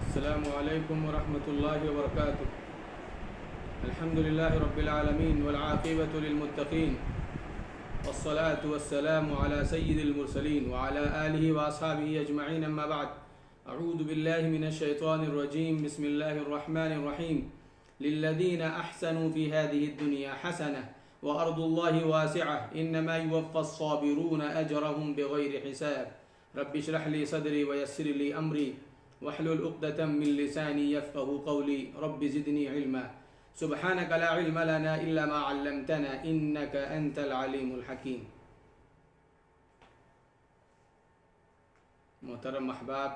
अस्सलामु अलैकुम वरहमतुल्लाहि वबरकातुह। अल्हम्दुलिल्लाहि रब्बिल आलमीन वल आक़िबतु लिल मुत्तक़ीन वस्सलातु वस्सलामु अला सय्यिदिल मुरसलीन व अला आलिहि व अस्हाबिहि अजमईन, अम्मा बअद। अऊज़ु बिल्लाहि मिनश शैतानिर रजीम, बिस्मिल्लाहिर रहमानिर रहीम। लिल्लज़ीना अहसनु फ़ी हाज़िहिद दुनिया हसनह व अर्दुल्लाहि वासिअह इन्नमा युवफ़्फ़स साबिरून अजरहुम बिग़ैरि हिसाब। रब्बि इश्रह ली सदरी व यस्सिर ली अमरी वहलुल उक़दतम मिन लिसानी यफ़क़हू क़ौली रब्बि ज़िदनी इल्मा सुब्हानक ला इल्म लना इल्ला मा अल्लमतना इन्नक अंतल अलीमुल हकीम। मोहतरम अहबाब,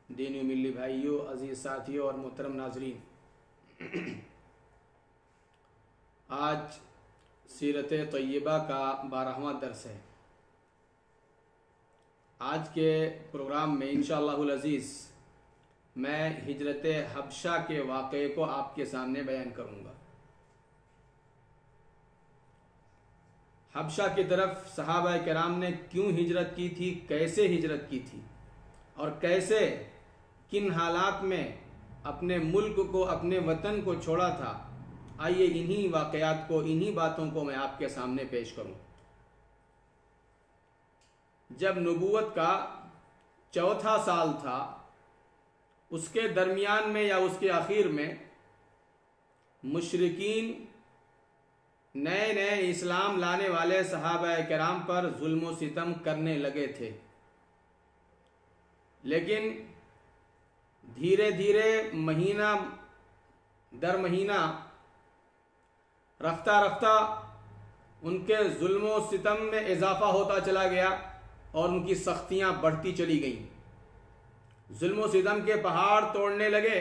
दीनी मिल्ली भाइयों, अजीज़ साथियों और मोहतरम नाज़रीन, आज सीरत तय्यबा का 12वां दर्स है। आज के प्रोग्राम में इंशाअल्लाहुल अज़ीज़ मैं हिजरत हबशा के वाक़े को आपके सामने बयान करूँगा। हबशा की तरफ सहाबा किराम ने क्यों हिजरत की थी, कैसे हिजरत की थी और कैसे किन हालात में अपने मुल्क को, अपने वतन को छोड़ा था। आइए इन्हीं वाक़यात को, इन्हीं बातों को मैं आपके सामने पेश करूँ। जब नबूवत का चौथा साल था, उसके दरमियान में या उसके आखिर में मुशरिकीन नए नए इस्लाम लाने वाले सहाबा किराम पर जुल्म सितम करने लगे थे। लेकिन धीरे धीरे महीना दर महीना रफ्ता रफ्ता उनके जुल्म सितम में इजाफा होता चला गया और उनकी सख्तियां बढ़ती चली गईं। जुल्म सितम के पहाड़ तोड़ने लगे।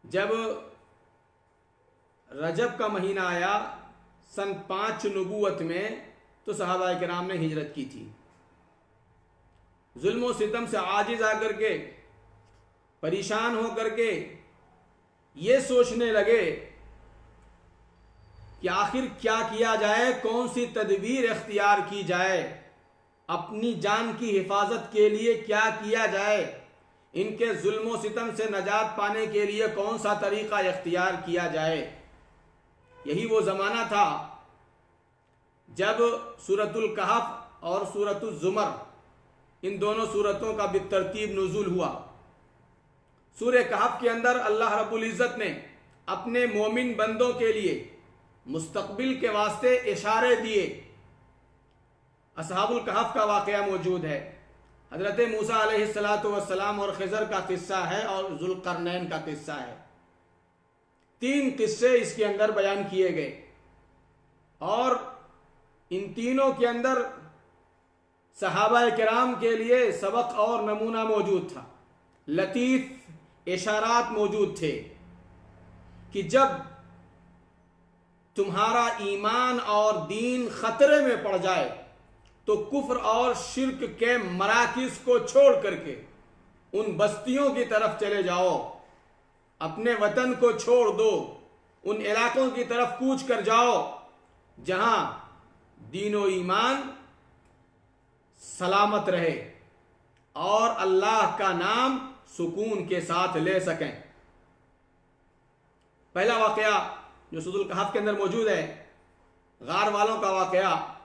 जब रजब का महीना आया सन 5 नबूवत में, तो सहाबा किराम ने हिजरत की थी। जुल्म सितम से आजिज आकर के, परेशान होकर के ये सोचने लगे कि आखिर क्या किया जाए, कौन सी तदबीर इख्तियार की जाए, अपनी जान की हिफाजत के लिए क्या किया जाए, इनके जुल्म सितम से नजात पाने के लिए कौन सा तरीका इख्तियार किया जाए। यही वो ज़माना था जब सूरतुल कहफ और सूरतुल ज़ुमर, इन दोनों सूरतों का बितरतीब नुज़ूल हुआ। सूरह कहफ के अंदर अल्लाह रब्बुल इज़्ज़त ने अपने मोमिन बंदों के लिए मुस्तकबिल के वास्ते इशारे दिए। असहाबुल कहफ का वाक़या मौजूद है। हज़रत मूसा अलैहिस्सलातु वस्सलाम और खिज़र का किस्सा है और ज़ुल्क़रनैन का किस्सा है। 3 किस्से इसके अंदर बयान किए गए और इन तीनों के अंदर सहाबा किराम के लिए सबक और नमूना मौजूद था। लतीफ़ इशारात मौजूद थे कि जब तुम्हारा ईमान और दीन खतरे में पड़ जाए तो कुफ्र और शिर्क के मराकिज को छोड़ करके उन बस्तियों की तरफ चले जाओ, अपने वतन को छोड़ दो, उन इलाकों की तरफ कूच कर जाओ जहां दीन और ईमान सलामत रहे और अल्लाह का नाम सुकून के साथ ले सकें। पहला वाकया जो सूरह कहफ के अंदर मौजूद है, गार वालों का वाकया,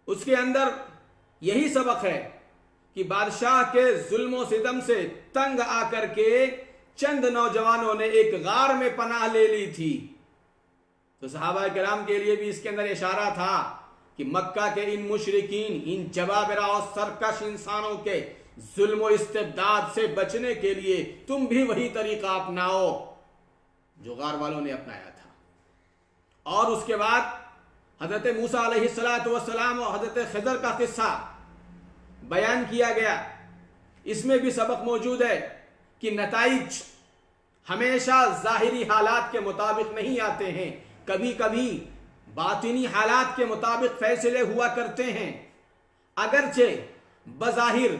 उसके अंदर यही सबक है कि बादशाह के जुल्म सितम से तंग आकर के चंद नौजवानों ने एक गार में पनाह ले ली थी। तो सहाबा किराम के लिए भी इसके अंदर इशारा था कि मक्का के इन मुशरिकीन, इन जबाबिरा और सरकश इंसानों के जुल्म इस्तिबदाद से बचने के लिए तुम भी वही तरीका अपनाओ जो गार वालों ने अपनाया था। और उसके बाद हजरत मूसा अलैहिस्सलातु वस्सलाम और हजरत खिज़र का किस्सा बयान किया गया। इसमें भी सबक मौजूद है कि नताइज हमेशा ज़ाहिरी हालात के मुताबिक नहीं आते हैं, कभी कभी बातिनी हालात के मुताबिक फैसले हुआ करते हैं। अगरचे बज़ाहिर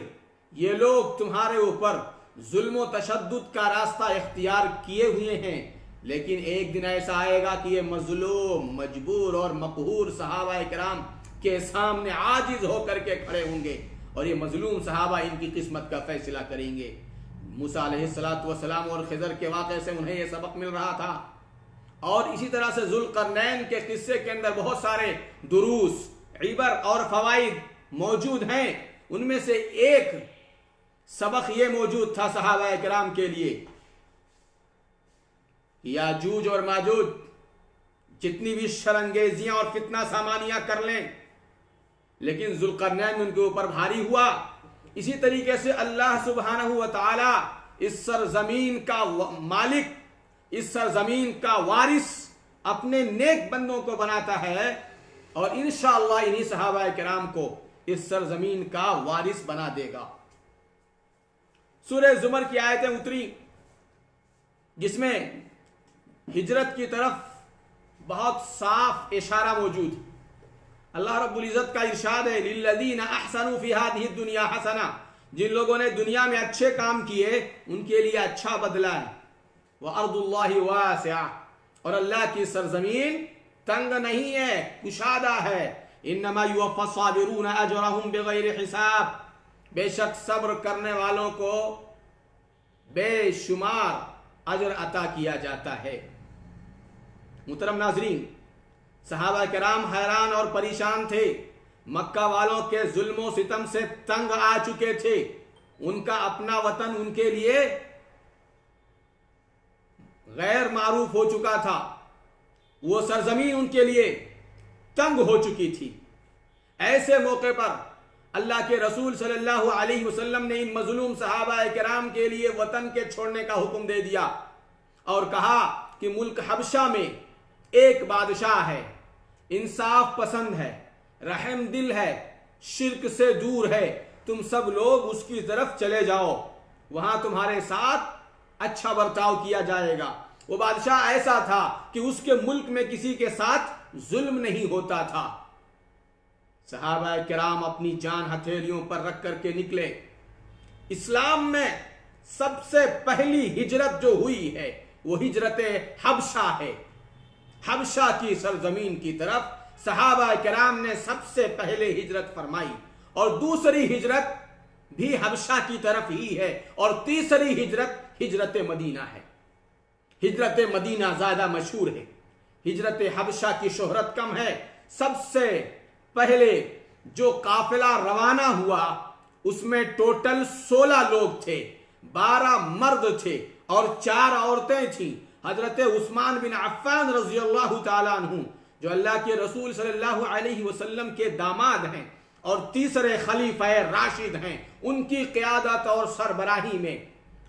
ये लोग तुम्हारे ऊपर जुल्म तशद्दुद का रास्ता इख्तियार किए हुए हैं, लेकिन एक दिन ऐसा आएगा कि ये मजलूम, मजबूर और मकहूर सहाबा किराम के सामने आजिज होकर के खड़े होंगे और ये मजलूम सहाबा इनकी किस्मत का फैसला करेंगे। मूसा अलैहिस्सलातु वस्सलाम और खिज़र के वाक़े से उन्हें यह सबक मिल रहा था। और इसी तरह से ज़ुल्क़रनैन के किस्से के अंदर बहुत सारे दुरूस, इबर और फ़वाइद मौजूद हैं। उनमें से एक सबक ये मौजूद था सहाबा किराम के लिए, याजूज और माजूज जितनी भी शरंगेजियां और फितना सामानियां कर लें, लेकिन ज़ुल्क़रनैन उनके ऊपर भारी हुआ। इसी तरीके से अल्लाह सुब्हानहू व तआला इस सरजमीन का मालिक, इस सरजमीन का वारिस अपने नेक बंदों को बनाता है और इंशाअल्लाह इन्हीं सहाबा किराम को इस सरजमीन का वारिस बना देगा। सूरह ज़ुमर की आयतें उतरी जिसमें हिजरत की तरफ बहुत साफ इशारा मौजूद है। अल्लाह रब्बुल इज़्ज़त का इरशाद है, लिल्लज़ीना अहसनु फ़ी हाज़िहि दुनिया हसना, जिन लोगों ने दुनिया में अच्छे काम किए उनके लिए अच्छा बदला है। व अर्दुल्लाहि वासिआ, और अल्लाह की सरजमीन तंग नहीं है, कुशादा है। इन्नमा युवफ़्फ़स साबिरून अजरहुम बिगैरि हिसाब, बेशक सब्र करने वालों को बेशुमार अजर अता किया जाता है। मुहतरम नाज़रीन, सहाबा किराम हैरान और परेशान थे। मक्का वालों के जुल्म सितम से तंग आ चुके थे। उनका अपना वतन उनके लिए गैर मारूफ हो चुका था, वो सरजमीन उनके लिए तंग हो चुकी थी। ऐसे मौके पर अल्लाह के रसूल सल्लल्लाहु अलैहि वसल्लम ने इन मजलूम सहाबा किराम के लिए वतन के छोड़ने का हुक्म दे दिया और कहा कि मुल्क हबशा में एक बादशाह है, इंसाफ पसंद है, रहम दिल है, शिर्क से दूर है, तुम सब लोग उसकी तरफ चले जाओ, वहां तुम्हारे साथ अच्छा बर्ताव किया जाएगा। वो बादशाह ऐसा था कि उसके मुल्क में किसी के साथ जुल्म नहीं होता था। सहाबा किराम अपनी जान हथेलियों पर रख करके निकले। इस्लाम में सबसे पहली हिजरत जो हुई है वो हिजरत हबशा है। हबशा की सरजमीन की तरफ सहाबा किराम ने सबसे पहले हिजरत फरमाई और दूसरी हिजरत भी हबशा की तरफ ही है और तीसरी हिजरत हिजरत मदीना है। हिजरत मदीना ज्यादा मशहूर है, हिजरत हबशा की शोहरत कम है। सबसे पहले जो काफिला रवाना हुआ उसमें टोटल 16 लोग थे, 12 मर्द थे और 4 औरतें थीं। हजरत उस्मान बिन अफ़्फ़ान रज़ियल्लाहु ताला अन्हु जो अल्लाह के रसूल सल्लल्लाहु अलैहि वसल्लम के दामाद हैं और तीसरे खलीफा राशिद हैं, उनकी क़यादत और सरबराही में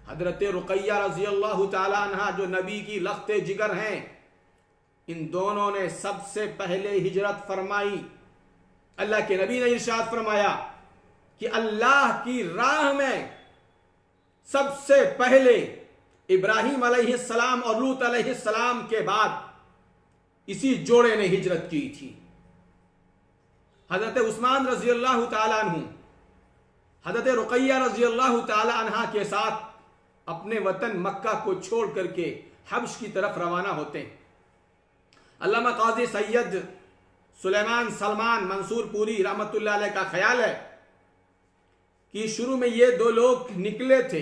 हजरत रुक़ैया रज़ियल्लाहु ताला अन्हा जो नबी की लख्ते जिगर हैं, इन दोनों ने सबसे पहले हिजरत फरमाई। अल्लाह के नबी ने इरशाद फरमाया कि अल्लाह की राह में सबसे पहले इब्राहिम अलैहिस्सलाम और लूत अलैहिस्सलाम के बाद इसी जोड़े ने हिजरत की थी। हजरत उस्मान रज़ियल्लाहु ताला अन्हु हजरत रुक़ैया रज़ियल्लाहु ताला अन्हा के साथ अपने वतन मक्का को छोड़ करके हब्श की तरफ रवाना होते हैं। अल्लामा काज़ी सैयद सुलेमान सलमान मंसूरपुरी रहमतुल्लाह अलैह का ख्याल है कि शुरू में ये 2 लोग निकले थे,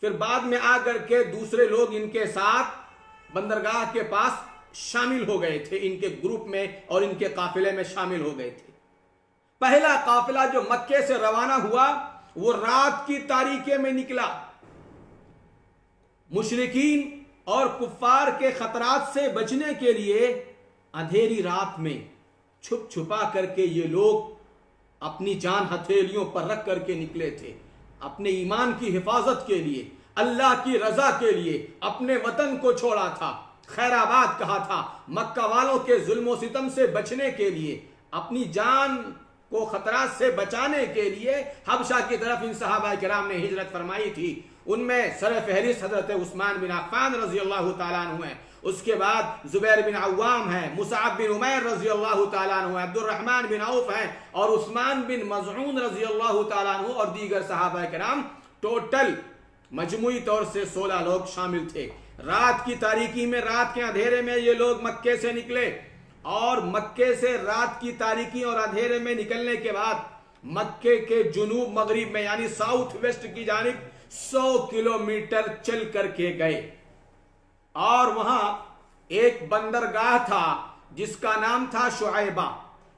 फिर बाद में आकर के दूसरे लोग इनके साथ बंदरगाह के पास शामिल हो गए थे, इनके ग्रुप में और इनके काफिले में शामिल हो गए थे। पहला काफिला जो मक्के से रवाना हुआ वो रात की तारीके में निकला। मुशरिकीन और कुफ्फार के खतरात से बचने के लिए अंधेरी रात में छुप छुपा करके ये लोग अपनी जान हथेलियों पर रख करके निकले थे, अपने ईमान की हिफाजत के लिए, अल्लाह की रजा के लिए अपने वतन को छोड़ा था। खैराबाद कहा था, मक्का वालों के जुल्म सितम से बचने के लिए, अपनी जान को खतरात से बचाने के लिए हबशा की तरफ इन सहाबा किराम ने हिजरत फरमाई थी। उनमें सर फहरिस्त हजरत उस्मान बिन अफ़्फ़ान रज़ियल्लाहु ताला अन्हु हैं, उसके बाद जुबैर बिन अव्वाम हैं, मुसअब बिन उमैर रज़ियल्लाहु ताला अन्हु हैं, अब्दुर्रहमान बिन औफ हैं और उस्मान बिन मज़ऊन रज़ियल्लाहु ताला अन्हु और दीगर सहाबा किराम। टोटल मजमुई तौर से 16 लोग शामिल थे। रात की तारीकी में, रात के अंधेरे में ये लोग मक्के से निकले और मक्के से रात की तारीकी और अंधेरे में निकलने के बाद मक्के के जुनूब मगरिब में यानी साउथ वेस्ट की जानिब 100 किलोमीटर चल करके गए और वहां एक बंदरगाह था जिसका नाम था शुआइबा।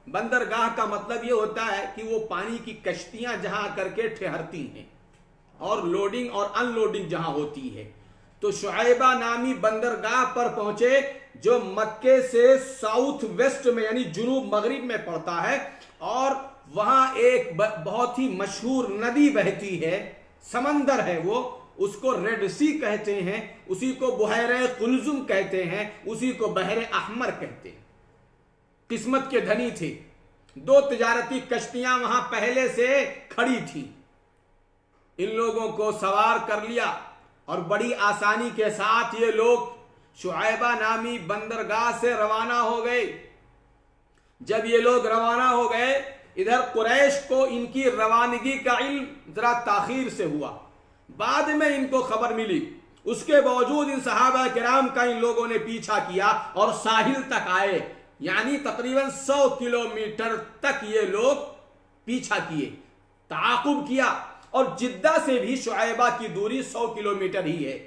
बंदरगाह का मतलब यह होता है कि वो पानी की कश्तियां जहां करके ठहरती हैं और लोडिंग और अनलोडिंग जहां होती है। तो शुआइबा नामी बंदरगाह पर पहुंचे जो मक्के से साउथ वेस्ट में यानी जुनूब मगरिब में पड़ता है, और वहां एक बहुत ही मशहूर नदी बहती है, समंदर है वो, उसको रेड सी कहते हैं, उसी को बुहैरे कुलजुम कहते हैं, उसी को बहरे अहमर कहते हैं। किस्मत के धनी थे, 2 तिजारती कश्तियां वहां पहले से खड़ी थी। इन लोगों को सवार कर लिया और बड़ी आसानी के साथ ये लोग शुआइबा नामी बंदरगाह से रवाना हो गए। जब ये लोग रवाना हो गए, इधर कुरैश को इनकी रवानगी का इल्म जरा ताखीर से हुआ, बाद में इनको खबर मिली। उसके बावजूद इन सहाबा किराम का इन लोगों ने पीछा किया और साहिल तक आए, यानी तकरीबन 100 किलोमीटर तक ये लोग पीछा किए, ताकुब किया, और जिद्दा से भी शुआइबा की दूरी 100 किलोमीटर ही है।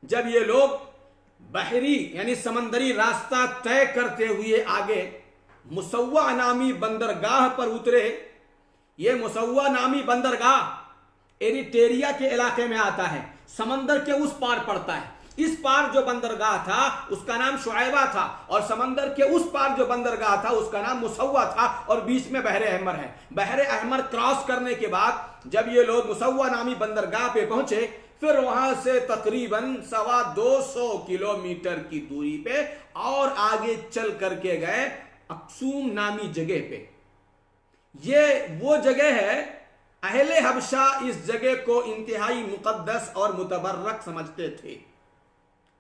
जब ये लोग बहरी यानी समंदरी रास्ता तय करते हुए आगे मुसव्वा नामी बंदरगाह पर उतरे। ये मुसव्वा नामी बंदरगाह एरिटेरिया के इलाके में आता है, समंदर के उस पार पड़ता है। इस पार जो बंदरगाह था उसका नाम शुआइबा था, और समंदर के उस पार जो बंदरगाह था उसका नाम मुसव्वा था, और बीच में बहरे अहमर है। बहरे अहमर क्रॉस करने के बाद जब ये लोग मुसव्वा नामी बंदरगाह पे पहुंचे, फिर वहां से तकरीबन 225 किलोमीटर की दूरी पे और आगे चल करके गए अक्सूम नामी जगह पे। ये वो जगह है, अहले हबशा इस जगह को इंतहाई मुकद्दस और मुतबर्रक समझते थे।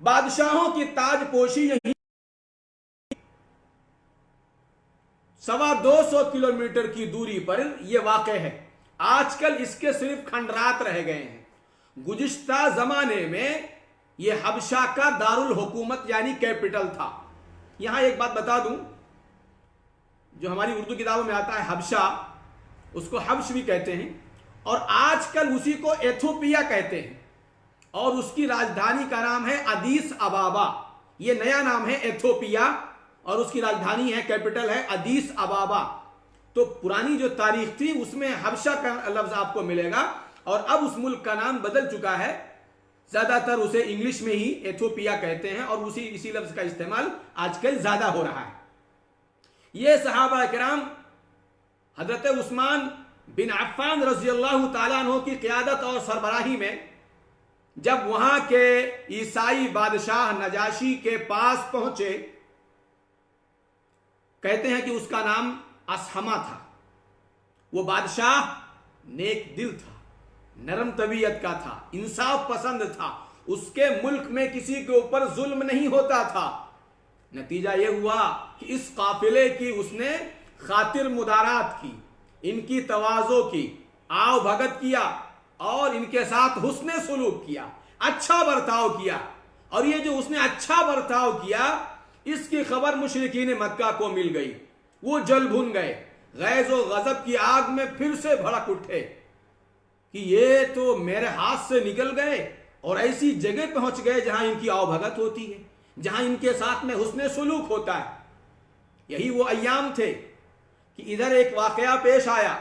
बादशाहों की ताजपोशी यही 225 किलोमीटर की दूरी पर यह वाक़ है। आजकल इसके सिर्फ खंडरात रह गए हैं। गुज़िश्ता जमाने में यह हबशा का दारुल हुकूमत यानी कैपिटल था। यहां एक बात बता दूं, जो हमारी उर्दू किताबों में आता है हबशा, उसको हब्श भी कहते हैं, और आजकल उसी को एथोपिया कहते हैं, और उसकी राजधानी का नाम है अदीस अबाबा। ये नया नाम है एथोपिया, और उसकी राजधानी है, कैपिटल है अदीस अबाबा। तो पुरानी जो तारीख थी उसमें हबशा का लफ्ज आपको मिलेगा, और अब उस मुल्क का नाम बदल चुका है। ज्यादातर उसे इंग्लिश में ही एथोपिया कहते हैं, और इसी लफ्ज का इस्तेमाल आजकल ज्यादा हो रहा है। ये सहाबा किराम हजरत उस्मान बिन अफ़्फ़ान रज़ियल्लाहु ताला अन्हु की क़ियादत और सरबराही में जब वहां के ईसाई बादशाह नजाशी के पास पहुंचे, कहते हैं कि उसका नाम असहमा था। वो बादशाह नेक दिल था, नरम तबीयत का था, इंसाफ पसंद था, उसके मुल्क में किसी के ऊपर जुल्म नहीं होता था। नतीजा यह हुआ कि इस काफिले की उसने खातिर मुदारात की, इनकी तवाज़ो की, आव भगत किया, और इनके साथ हुस्ने सुलूक किया, अच्छा बर्ताव किया। और ये जो उसने अच्छा बर्ताव किया, इसकी खबर मुशरिकीन मक्का को मिल गई। वो जल भुन गए, गैज़ व गज़ब की आग में फिर से भड़क उठे कि ये तो मेरे हाथ से निकल गए और ऐसी जगह पहुंच गए जहां इनकी आवभगत होती है, जहां इनके साथ में हुस्ने सुलूक होता है। यही वो अय्याम थे कि इधर एक वाकया पेश आया।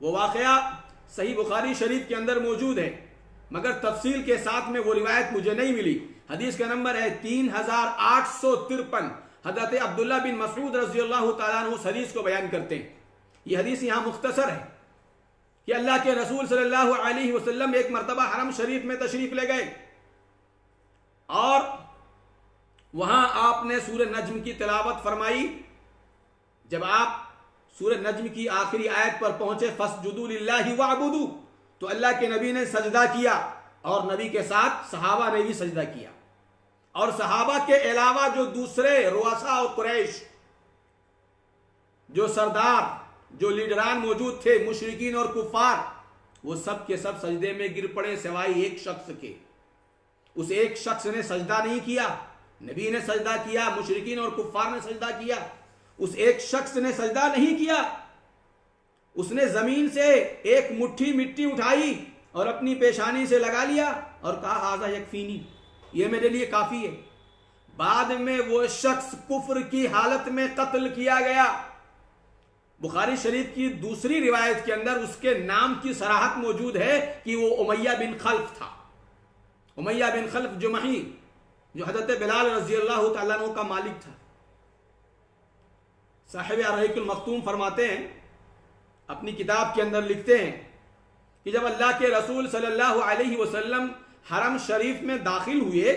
वो वाकया सही बुखारी शरीफ के अंदर मौजूद है, मगर तफसील के साथ में वो रिवायत मुझे नहीं मिली। हदीस का नंबर है 3853। हजरत अब्दुल्ला बिन मसऊद रज़ियल्लाहु ताला अन्हु हदीस को बयान करते हैं। ये हदीस यहां मुख्तसर है कि अल्लाह के रसूल सल्लल्लाहु अलैहि वसल्लम एक मरतबा हरम शरीफ में तशरीफ ले गए, और वहां आपने सूरह नज्म की तिलावत फरमाई। जब आप सूरह नज्म की आखिरी आयत पर पहुंचे, फस्जुदू लिल्लाहि वअबुदू, तो अल्लाह के नबी ने सजदा किया, और नबी के साथ सहाबा ने भी सजदा किया। और सहाबा के अलावा जो दूसरे रुआसा और कुरैश, जो सरदार, जो लीडरान मौजूद थे, मुशरिकीन और कुफार, वो सब के सब सजदे में गिर पड़े सिवाय एक शख्स के। उस एक शख्स ने सजदा नहीं किया, नबी ने सजदा किया, मुशरिकीन और कुफार ने सजदा किया। उस एक शख्स ने सजदा नहीं किया, उसने जमीन से एक मुट्ठी मिट्टी उठाई और अपनी पेशानी से लगा लिया और कहा हाजा यकफीनी, ये मेरे लिए काफी है। बाद में वो शख्स कुफ्र की हालत में कत्ल किया गया। बुखारी शरीफ की दूसरी रिवायत के अंदर उसके नाम की सराहत मौजूद है कि वो उमैया बिन खल्फ था। उमैया बिन खल्फ जुमही, जो हजरत बिलाल रजी अल्लाह तआला अन्हु का मालिक था। साहिब अर्रहीकुल मख्तूम फरमाते हैं, अपनी किताब के अंदर लिखते हैं कि जब अल्लाह के रसूल सल्लल्लाहु अलैहि वसल्लम हरम शरीफ में दाखिल हुए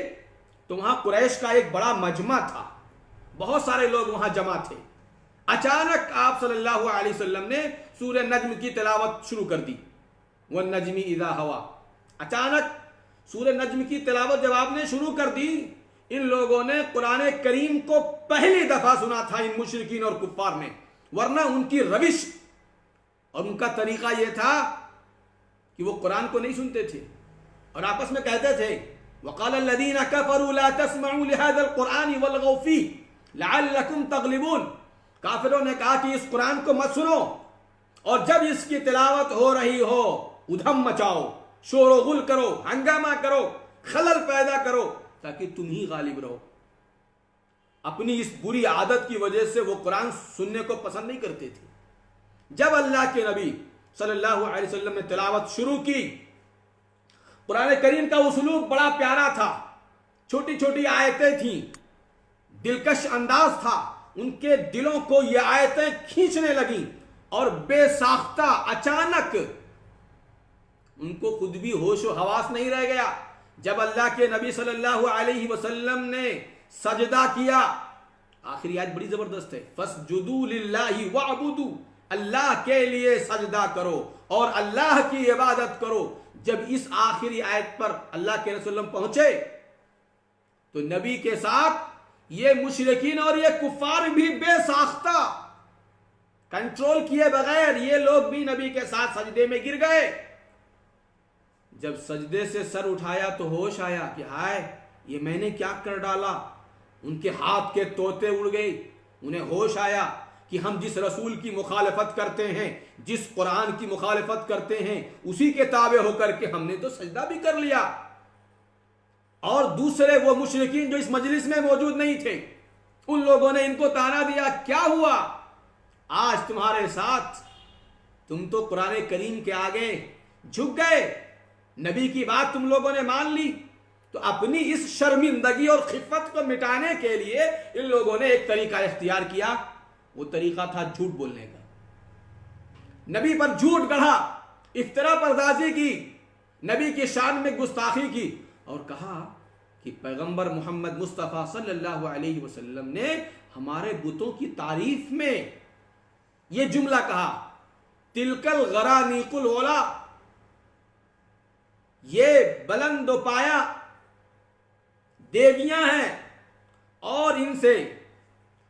तो वहां कुरैश का एक बड़ा मजमा था, बहुत सारे लोग वहां जमा थे। अचानक आप सल्लल्लाहु अलैहि वसल्लम ने सूरह नज्म की तिलावत शुरू कर दी, वन नज्मी इज़ा हवा। अचानक सूरह नज्म की तिलावत जब आपने शुरू कर दी, इन लोगों ने कुरान करीम को पहली दफा सुना था, इन मुशरिकीन और कुफ्फार ने, वरना उनकी रविश और उनका तरीका यह था कि वो कुरान को नहीं सुनते थे और आपस में कहते थे वक़ाल अल्लज़ीना कफ़रू ला तस्मऊ लिहाज़ल क़ुरआनि वल्ग़ौ फ़ीहि लअल्लकुम तग़लिबून। काफिरों ने कहा कि इस कुरान को मत सुनो और जब इसकी तिलावत हो रही हो उधम मचाओ, शोर गुल करो, हंगामा करो, खलल पैदा करो ताकि तुम ही गालिब रहो। अपनी इस बुरी आदत की वजह से वो कुरान सुनने को पसंद नहीं करते थे। जब अल्लाह के नबी सल्लल्लाहु अलैहि वसल्लम ने तिलावत शुरू की, कुरान करीम का उसलूब बड़ा प्यारा था, छोटी छोटी आयतें थीं, दिलकश अंदाज था, उनके दिलों को ये आयतें खींचने लगी और बेसाख्ता अचानक उनको खुद भी होश व हवास नहीं रह गया। जब अल्लाह के नबी सल्लल्लाहु अलैहि वसल्लम ने सजदा किया, आखिरी आयत बड़ी जबरदस्त है, फस्जुदू लिल्लाहि वअबुदू, अल्लाह के लिए सजदा करो और अल्लाह की इबादत करो। जब इस आखिरी आयत पर अल्लाह के रसूल पहुंचे तो नबी के साथ ये मुशरिकीन और ये कुफ्फार भी बेसाख्ता, कंट्रोल किए बगैर ये लोग भी नबी के साथ सजदे में गिर गए। जब सजदे से सर उठाया तो होश आया कि हाय ये मैंने क्या कर डाला। उनके हाथ के तोते उड़ गए, उन्हें होश आया कि हम जिस रसूल की मुखालफत करते हैं, जिस कुरान की मुखालफत करते हैं, उसी के ताबे होकर के हमने तो सजदा भी कर लिया। और दूसरे वो मुशरिकीन जो इस मजलिस में मौजूद नहीं थे, उन लोगों ने इनको ताना दिया, क्या हुआ आज तुम्हारे साथ, तुम तो कुरान करीम के आगे झुक गए, नबी की बात तुम लोगों ने मान ली। तो अपनी इस शर्मिंदगी और खिफत को मिटाने के लिए इन लोगों ने एक तरीका इख्तियार किया, वो तरीका था झूठ बोलने का। नबी पर झूठ गढ़ा, इफ्तरा पर्दाजी की, नबी की शान में गुस्ताखी की और कहा कि पैगंबर मोहम्मद मुस्तफ़ा सल्लल्लाहु अलैहि वसल्लम ने हमारे बुतों की तारीफ में यह जुमला कहा, तिलकल गरानीकुल ओला, ये बुलंद पाया देवियां हैं और इनसे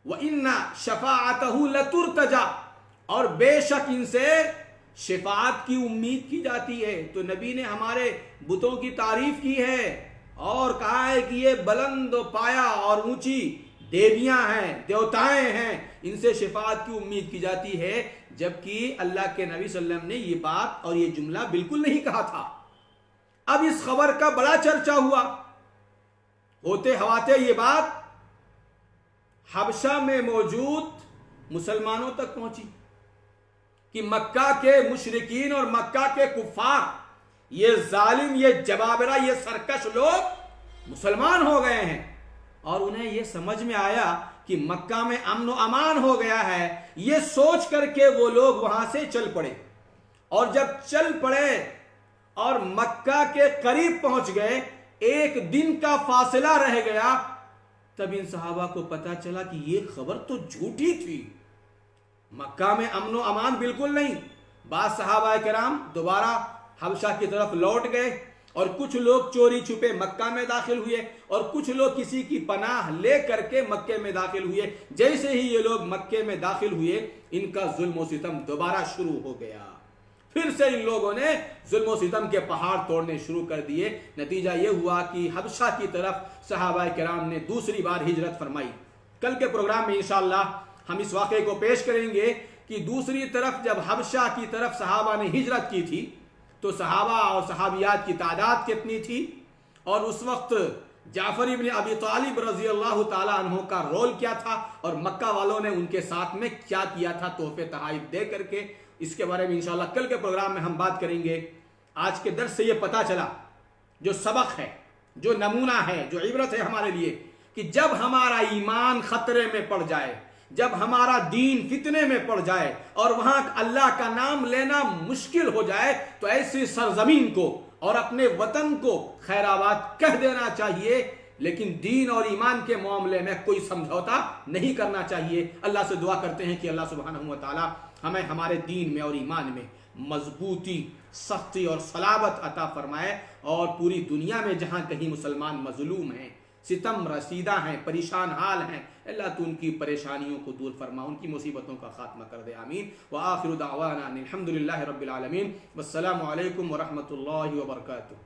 व इन्ना शफाअतहु लतुर्तजा, और बेशक इनसे शिफाअत की उम्मीद की जाती है। तो नबी ने हमारे बुतों की तारीफ की है और कहा है कि ये बुलंद पाया और ऊंची देवियां हैं, देवताएं हैं, इनसे शिफाअत की उम्मीद की जाती है। जबकि अल्लाह के नबी सल्लल्लाहु अलैहि वसल्लम ने ये बात और ये जुमला बिल्कुल नहीं कहा था। अब इस खबर का बड़ा चर्चा हुआ, होते हवाते ये बात हबशा में मौजूद मुसलमानों तक पहुंची कि मक्का के मुशरिकीन और मक्का के कुफ्फार, ये जालिम, ये जबाबरा, ये सरकश लोग मुसलमान हो गए हैं। और उन्हें यह समझ में आया कि मक्का में अमन व अमान हो गया है। ये सोच करके वो लोग वहां से चल पड़े और जब चल पड़े और मक्का के करीब पहुंच गए, एक दिन का फासला रह गया, तब इन सहाबा को पता चला कि ये खबर तो झूठी थी, मक्का में अमन व अमान बिल्कुल नहीं। बाद सहाबा किराम दोबारा हबशा की तरफ लौट गए और कुछ लोग चोरी छुपे मक्का में दाखिल हुए और कुछ लोग किसी की पनाह ले करके मक्के में दाखिल हुए। जैसे ही ये लोग मक्के में दाखिल हुए, इनका जुल्म व सितम दोबारा शुरू हो गया। फिर से इन लोगों ने जुल्म व सितम के पहाड़ तोड़ने शुरू कर दिए। नतीजा ये हुआ कि हबशा की तरफ सहाबा किराम ने दूसरी बार हिजरत फरमाई। कल के प्रोग्राम में इंशाअल्लाह हम इस वाक़े को पेश करेंगे कि दूसरी तरफ जब हबशा की तरफ सहाबा ने हिजरत की थी तो सहाबा और सहाबियात की तादाद कितनी थी, और उस वक्त जाफर इब्न अबी तालिब रजी अल्लाह ताला अन्हु का रोल क्या था, और मक्का वालों ने उनके साथ में क्या किया था तोहफे तहाइफ दे करके। इसके बारे में इंशाअल्लाह कल के प्रोग्राम में हम बात करेंगे। आज के दर्स से ये पता चला, जो सबक है, जो नमूना है, जो इबरत है हमारे लिए, कि जब हमारा ईमान खतरे में पड़ जाए, जब हमारा दीन फितने में पड़ जाए और वहां अल्लाह का नाम लेना मुश्किल हो जाए, तो ऐसी सरजमीन को और अपने वतन को खैराबाद कह देना चाहिए, लेकिन दीन और ईमान के मामले में कोई समझौता नहीं करना चाहिए। अल्लाह से दुआ करते हैं कि अल्लाह सुब्हानहू व तआला हमें हमारे दीन में और ईमान में मजबूती, सख्ती और सलाबत अता फरमाए, और पूरी दुनिया में जहां कहीं मुसलमान मजलूम हैं, सितम रसीदा हैं, परेशान हाल हैं, अल्लाह तू उनकी परेशानियों को दूर फरमा, उनकी मुसीबतों का खात्मा कर दे। आमीन। व आखिरु दावाना अनिल हम्दुलिल्लाहि रब्बिल आलमीन। वस्सलामु अलैकुम व रहमतुल्लाहि व बरकातुहू।